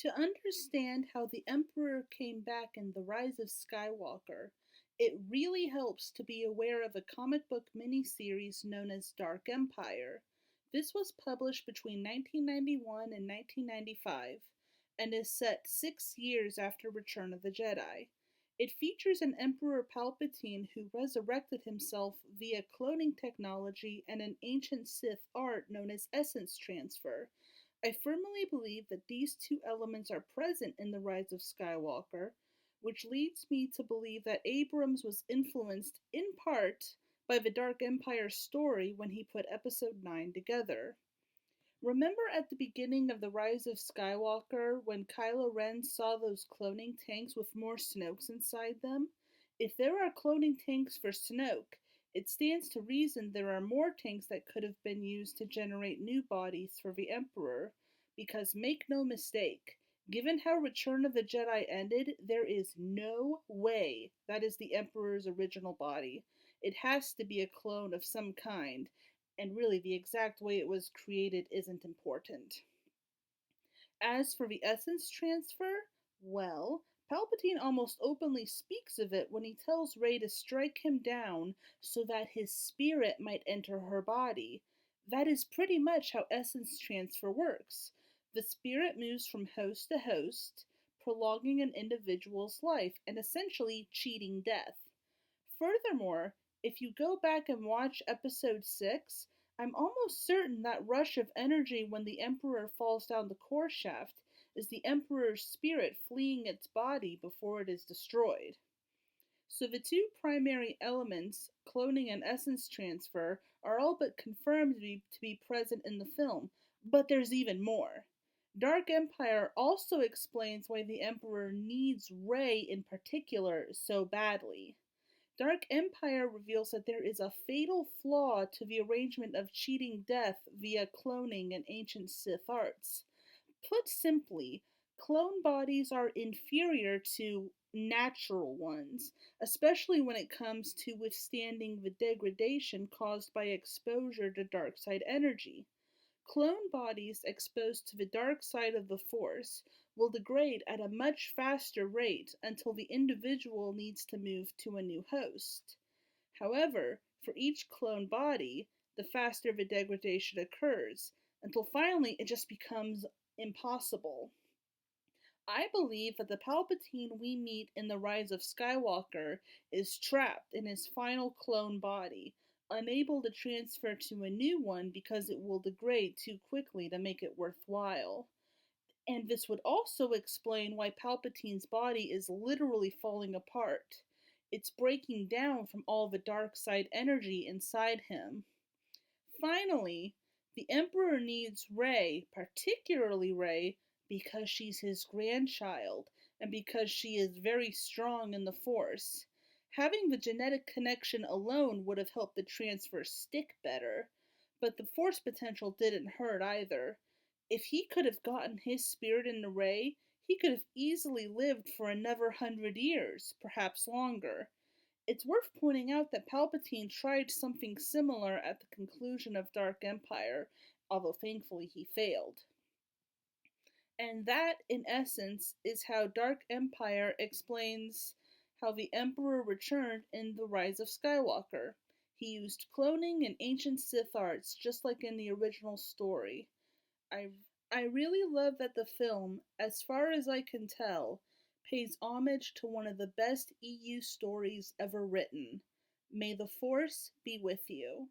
To understand how the Emperor came back in The Rise of Skywalker, it really helps to be aware of a comic book miniseries known as Dark Empire. This was published between 1991 and 1995 and is set 6 years after Return of the Jedi. It features an Emperor Palpatine who resurrected himself via cloning technology and an ancient Sith art known as essence transfer. I firmly believe that these two elements are present in The Rise of Skywalker, which leads me to believe that Abrams was influenced, in part, by the Dark Empire story when he put Episode 9 together. Remember at the beginning of The Rise of Skywalker when Kylo Ren saw those cloning tanks with more Snokes inside them? If there are cloning tanks for Snoke, it stands to reason there are more tanks that could have been used to generate new bodies for the Emperor, because make no mistake, given how Return of the Jedi ended, there is no way that is the Emperor's original body. It has to be a clone of some kind, and really the exact way it was created isn't important. As for the essence transfer, well, Palpatine almost openly speaks of it when he tells Rey to strike him down so that his spirit might enter her body. That is pretty much how essence transfer works. The spirit moves from host to host, prolonging an individual's life and essentially cheating death. Furthermore, if you go back and watch episode 6, I'm almost certain that rush of energy when the Emperor falls down the core shaft is the Emperor's spirit fleeing its body before it is destroyed. So the two primary elements, cloning and essence transfer, are all but confirmed to be present in the film, but there's even more. Dark Empire also explains why the Emperor needs Rey in particular so badly. Dark Empire reveals that there is a fatal flaw to the arrangement of cheating death via cloning and ancient Sith arts. Put simply, clone bodies are inferior to natural ones, especially when it comes to withstanding the degradation caused by exposure to dark side energy. Clone bodies exposed to the dark side of the Force will degrade at a much faster rate until the individual needs to move to a new host. However, for each clone body, the faster the degradation occurs, until finally it just becomes impossible. I believe that the Palpatine we meet in The Rise of Skywalker is trapped in his final clone body, unable to transfer to a new one because it will degrade too quickly to make it worthwhile. And this would also explain why Palpatine's body is literally falling apart. It's breaking down from all the dark side energy inside him. Finally, the Emperor needs Rey, particularly Rey, because she's his grandchild and because she is very strong in the Force. Having the genetic connection alone would have helped the transfer stick better, but the Force potential didn't hurt either. If he could have gotten his spirit into Rey, he could have easily lived for another 100 years, perhaps longer. It's worth pointing out that Palpatine tried something similar at the conclusion of Dark Empire, although thankfully he failed. And that, in essence, is how Dark Empire explains how the Emperor returned in The Rise of Skywalker. He used cloning and ancient Sith arts, just like in the original story. I, I really love that the film, as far as I can tell, pays homage to one of the best EU stories ever written. May the Force be with you.